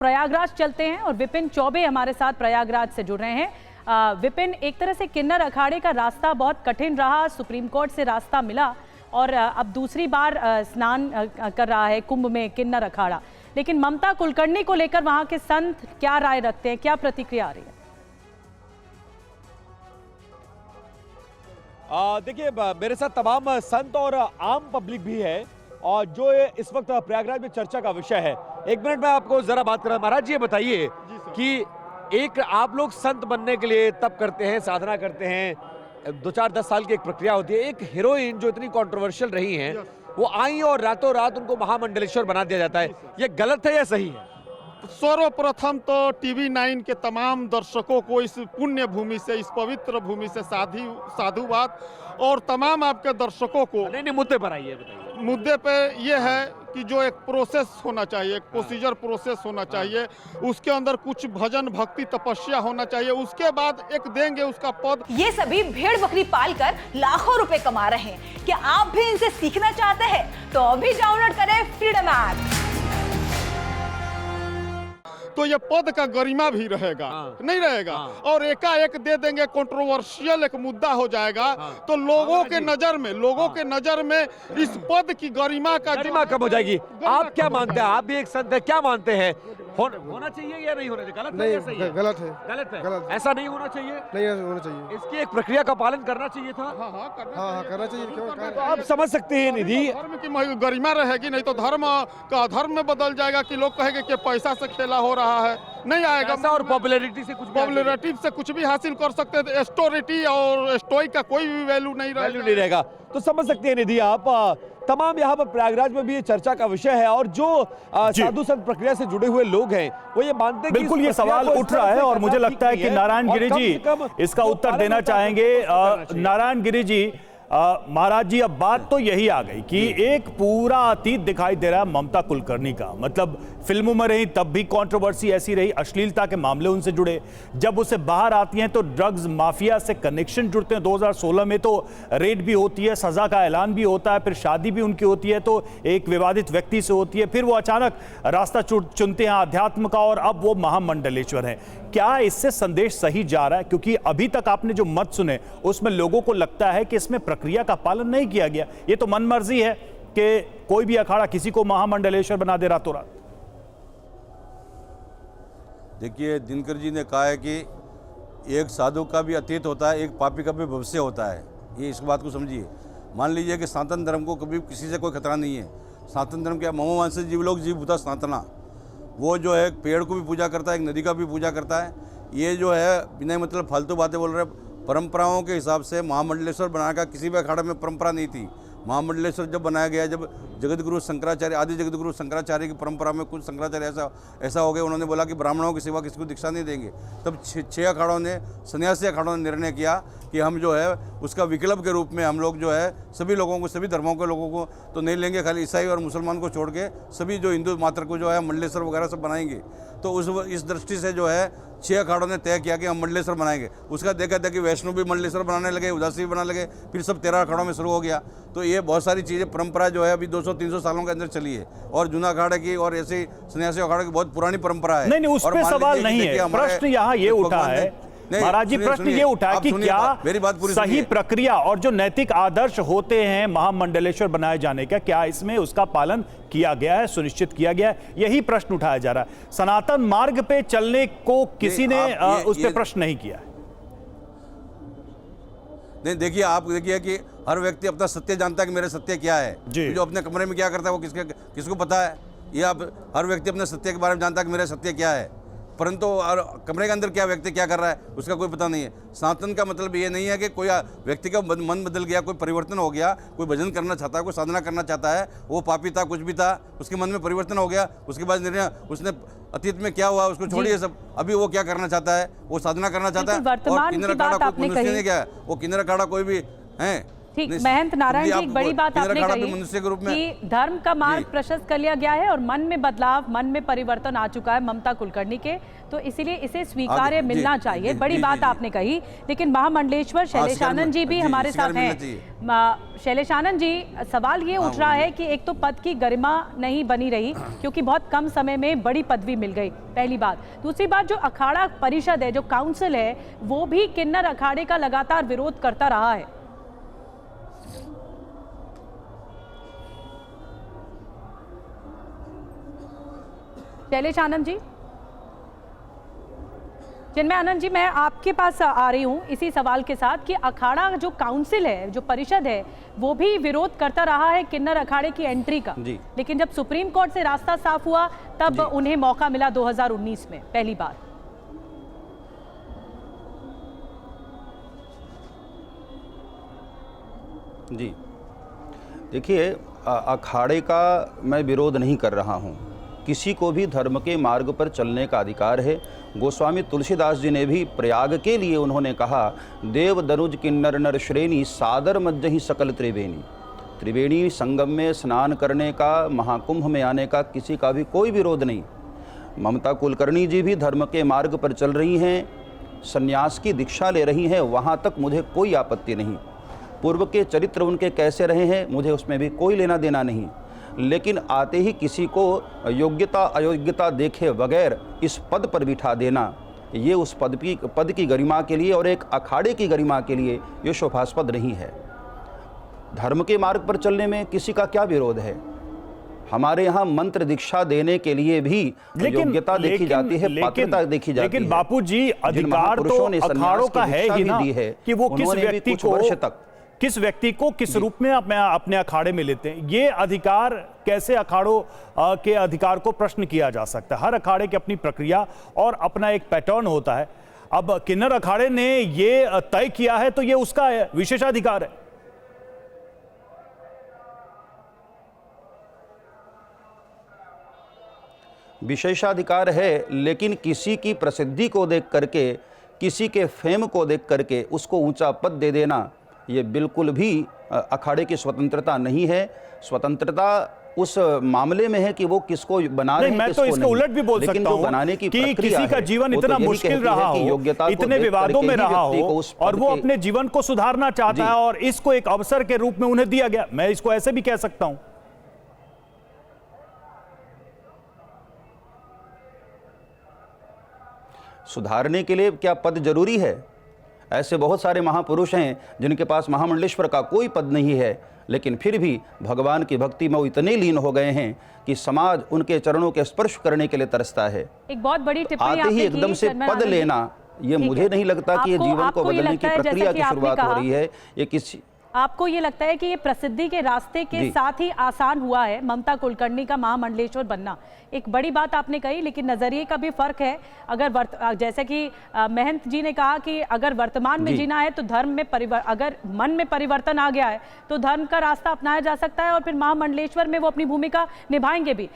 प्रयागराज चलते हैं और विपिन चौबे हमारे साथ प्रयागराज से जुड़ रहे हैं। विपिन, एक तरह से किन्नर अखाड़े का रास्ता बहुत कठिन रहा, सुप्रीम कोर्ट से रास्ता मिला और अब दूसरी बार स्नान कर रहा है कुंभ में किन्नर अखाड़ा, लेकिन ममता कुलकर्णी को लेकर वहां के संत क्या राय रखते हैं, क्या प्रतिक्रिया आ रही है? देखिए, मेरे साथ तमाम संत और आम पब्लिक भी है और जो इस वक्त प्रयागराज में चर्चा का विषय है। एक मिनट में आपको जरा बात करें। महाराज जी, ये बताइए कि एक आप लोग संत बनने के लिए तप करते हैं, साधना करते हैं, 2-4-10 साल की एक प्रक्रिया होती है। एक हीरोइन जो इतनी कंट्रोवर्शियल रही हैं, वो आई और रातों रात उनको महामंडलेश्वर बना दिया जाता है। ये गलत है या सही है? सर्वप्रथम तो टीवी 9 के तमाम दर्शकों को इस पुण्य भूमि से, इस पवित्र भूमि से साधुवाद, और तमाम आपके दर्शकों को नहीं, मुद्दे पर आइए, बताइए। मुद्दे पे ये है कि जो एक प्रोसेस होना चाहिए, एक प्रोसीजर प्रोसेस होना चाहिए, उसके अंदर कुछ भजन भक्ति तपस्या होना चाहिए, उसके बाद एक देंगे उसका पद। ये सभी भेड़ बकरी पालकर लाखों रुपए कमा रहे हैं। क्या आप भी इनसे सीखना चाहते हैं? तो अभी डाउनलोड करें फ्रीडम ऐप। तो ये पद का गरिमा भी रहेगा, नहीं रहेगा, और एकाएक दे देंगे, कंट्रोवर्शियल एक मुद्दा हो जाएगा, तो लोगों के नजर में इस पद की गरिमा कम हो जाएगी। आप क्या मानते हैं? आप भी एक संत है, क्या मानते हैं? होना चाहिए या नहीं होना चाहिए? गलत नहीं, है, सही है? गलत है, गलत है, गलत। ऐसा नहीं होना चाहिए, नहीं होना चाहिए। इसकी एक प्रक्रिया का पालन करना चाहिए था। हाँ, करना चाहिए। क्यों? तो आप समझ सकते हैं निधि, धर्म की गरिमा रहेगी, नहीं तो धर्म का अधर्म में बदल जाएगा कि लोग कहेंगे कि पैसा से खेला हो रहा है, नहीं आएगा। और पॉपुलैरिटी से कुछ भी हासिल कर सकते हैं, स्टोरिटी और स्टोइक का कोई भी वैल्यू नहीं रहेगा। तो समझ सकते हैं निधि आप, तमाम यहाँ पर प्रयागराज में भी ये चर्चा का विषय है और जो साधु संत प्रक्रिया से जुड़े हुए लोग हैं वो ये मानते हैं। बिल्कुल, ये सवाल उठ रहा है और मुझे लगता है कि नारायण गिरि जी इसका उत्तर देना चाहेंगे। नारायण गिरि जी, महाराज जी, अब बात तो यही आ गई कि एक पूरा अतीत दिखाई दे रहा है ममता कुलकर्णी का। मतलब फिल्मों में रही तब भी कंट्रोवर्सी ऐसी रही, अश्लीलता के मामले उनसे जुड़े, जब उसे बाहर आती हैं तो ड्रग्स माफिया से कनेक्शन जुड़ते हैं। 2016 में तो रेड भी होती है, सजा का ऐलान भी होता है, फिर शादी भी उनकी होती है तो एक विवादित व्यक्ति से होती है, फिर वो अचानक रास्ता चुनते हैं आध्यात्म का और अब वो महामंडलेश्वर है। क्या इससे संदेश सही जा रहा है? क्योंकि अभी तक आपने जो मत सुने उसमें लोगों को लगता है कि इसमें प्रक्रिया का पालन नहीं किया गया। ये तो मन मर्जी है कि कोई भी अखाड़ा किसी को महामंडलेश्वर बना दे रातों रात। देखिए, दिनकर जी ने कहा है कि एक साधु का भी अतीत होता है, एक पापी का भी भविष्य होता है। ये इस बात को समझिए। मान लीजिए कि सनातन धर्म को कभी किसी से कोई खतरा नहीं है। सनातन धर्म क्या, ममो वंश जीव लोग जीव भूता सनातना, वो जो है पेड़ को भी पूजा करता है, एक नदी का भी पूजा करता है। ये जो है बिना मतलब फालतू बातें बोल रहे हैं। परंपराओं के हिसाब से महामंडलेश्वर बनाने का किसी भी अखाड़े में परंपरा नहीं थी। महामंडलेश्वर जब बनाया गया, जब जगतगुरु शंकराचार्य, आदि जगतगुरु शंकराचार्य की परंपरा में कुछ शंकराचार्य ऐसा हो गया, उन्होंने बोला कि ब्राह्मणों की सिवा किसी को दीक्षा नहीं देंगे। तब 6 अखाड़ों ने, सन्यासी अखाड़ों ने निर्णय किया कि हम जो है उसका विकल्प के रूप में हम लोग जो है सभी लोगों को, सभी धर्मों के लोगों को तो नहीं लेंगे, खाली ईसाई और मुसलमान को छोड़ के सभी जो हिंदू मात्र को जो है मंडलेश्वर वगैरह सब बनाएंगे। तो इस दृष्टि से जो है 6 अखाड़ों ने तय किया कि हम मंडलेश्वर बनाएंगे। उसका देखा था कि वैष्णव भी मंडलेश्वर बनाने लगे, उदासी भी बनाने लगे, फिर सब 13 अखाड़ों में शुरू हो गया। तो ये बहुत सारी चीज़ें, परंपरा जो है अभी 200-300 सालों के अंदर चली है और जूना अखाड़े की और ऐसे सन्यासी अखाड़े की बहुत पुरानी परंपरा है। नहीं, उस पर सवाल नहीं है। प्रश्न यहाँ ये उठा है महाराज जी, प्रश्न ये उठा है कि क्या मेरी बात पूरी सही प्रक्रिया और जो नैतिक आदर्श होते हैं महामंडलेश्वर बनाए जाने का, क्या इसमें उसका पालन किया गया है, सुनिश्चित किया गया है? यही प्रश्न उठाया जा रहा है। सनातन मार्ग पे चलने को किसी ने उस पर प्रश्न नहीं किया है। नहीं, देखिए, आप देखिए कि हर व्यक्ति अपना सत्य जानता है कि मेरे सत्य क्या है। जो अपने कमरे में क्या करता है वो किसको पता है? ये आप हर व्यक्ति अपने सत्य के बारे में जानता है कि मेरा सत्य क्या है, परंतु और कमरे के अंदर क्या व्यक्ति क्या कर रहा है उसका कोई पता नहीं है। सनातन का मतलब ये नहीं है कि कोई व्यक्ति का मन बदल गया, कोई परिवर्तन हो गया, कोई भजन करना चाहता है, कोई साधना करना चाहता है, वो पापी था, कुछ भी था, उसके मन में परिवर्तन हो गया, उसके बाद निर्णय, उसने अतीत में क्या हुआ उसको छोड़िए सब, अभी वो क्या करना चाहता है, वो साधना करना चाहता है। और किन्नर अखाड़ा कोई मनुष्य नहीं, क्या है वो किन्नर अखाड़ा कोई भी है, ठीक, नहीं, महंत नारायण जी, आप एक बड़ी बात केंद्र आपने अखाड़ा कही पे मनुष्य के रूप में कि धर्म का मार्ग जी। प्रशस्त कर लिया गया है और मन में बदलाव, मन में परिवर्तन आ चुका है ममता कुलकर्णी के, तो इसीलिए इसे स्वीकार्य आगे, जी, मिलना जी, चाहिए। जी, बड़ी जी, बात जी, आपने कही, लेकिन महामंडलेश्वर शैलेशानंद जी भी जी, हमारे स्वीकार साथ मिलना हैं। चाहिए। शैलेशानंद जी, सवाल ये उठ रहा है कि एक तो पद की गरिमा नहीं बनी रही क्योंकि बहुत कम समय में बड़ी पदवी मिल गई, पहली बात। दूसरी बात, जो अखाड़ा परिषद है, जो काउंसिल है, वो भी किन्नर अखाड़े का लगातार विरोध करता रहा है। शैलेश आनंद जी, चिन्मय आनंद जी, मैं आपके पास आ रही हूं इसी सवाल के साथ कि अखाड़ा जो काउंसिल है, जो परिषद है, वो भी विरोध करता रहा है किन्नर अखाड़े की एंट्री का, लेकिन जब सुप्रीम कोर्ट से रास्ता साफ हुआ तब उन्हें मौका मिला 2019 में पहली बार। जी देखिए, अखाड़े का मैं विरोध नहीं कर रहा हूँ। किसी को भी धर्म के मार्ग पर चलने का अधिकार है। गोस्वामी तुलसीदास जी ने भी प्रयाग के लिए उन्होंने कहा, देव दनुज किन्नर नर श्रेणी सादर मज्जहि सकल त्रिवेणी। त्रिवेणी संगम में स्नान करने का, महाकुंभ में आने का किसी का भी कोई विरोध नहीं। ममता कुलकर्णी जी भी धर्म के मार्ग पर चल रही हैं, संन्यास की दीक्षा ले रही हैं, वहाँ तक मुझे कोई आपत्ति नहीं। पूर्व के चरित्र उनके कैसे रहे हैं मुझे उसमें भी कोई लेना देना नहीं, लेकिन आते ही किसी को योग्यता अयोग्यता देखे बगैर इस पद पर बिठा देना, ये उस पद की गरिमा के लिए और एक अखाड़े की गरिमा के लिए ये शोभास्पद नहीं है। धर्म के मार्ग पर चलने में किसी का क्या विरोध है? हमारे यहाँ मंत्र दीक्षा देने के लिए भी योग्यता देखी जाती है, पात्रता देखी जाती है। लेकिन बापू जी, अधिकार तो अखाड़ों का है ही ना कि वो किस व्यक्ति को किस रूप में अपने अखाड़े में लेते हैं। ये अधिकार कैसे अखाड़ों के अधिकार को प्रश्न किया जा सकता है? हर अखाड़े की अपनी प्रक्रिया और अपना एक पैटर्न होता है। अब किन्नर अखाड़े ने ये तय किया है तो ये उसका विशेषाधिकार है। विशेषाधिकार है, लेकिन किसी की प्रसिद्धि को देख करके, किसी के फेम को देख करके उसको ऊंचा पद दे देना, ये बिल्कुल भी अखाड़े की स्वतंत्रता नहीं है। स्वतंत्रता उस मामले में है कि वो किसको बना रहे हैं, मैं तो इसके उलट भी बोल सकता हूं बनाने की कि किसी का जीवन इतना मुश्किल रहा हो, इतने विवादों में रहा हो और वो अपने जीवन को सुधारना चाहता है और इसको एक अवसर के रूप में उन्हें दिया गया। मैं इसको ऐसे भी कह सकता हूं। सुधारने के लिए क्या पद जरूरी है? ऐसे बहुत सारे महापुरुष हैं जिनके पास महामंडलेश्वर का कोई पद नहीं है, लेकिन फिर भी भगवान की भक्ति में वो इतने लीन हो गए हैं कि समाज उनके चरणों के स्पर्श करने के लिए तरसता है। एक बहुत बड़ी टिप्पणी आते ही एकदम से पद लेना, ये मुझे नहीं लगता कि ये जीवन को बदलने की प्रक्रिया की शुरुआत हो रही है। ये किसी आपको ये लगता है कि ये प्रसिद्धि के रास्ते के साथ ही आसान हुआ है ममता कुलकर्णी का महामंडलेश्वर बनना? एक बड़ी बात आपने कही, लेकिन नजरिए का भी फर्क है। अगर जैसे कि महंत जी ने कहा कि अगर वर्तमान में जीना है तो धर्म में अगर मन में परिवर्तन आ गया है तो धर्म का रास्ता अपनाया जा सकता है और फिर महामंडलेश्वर में वो अपनी भूमिका निभाएंगे भी।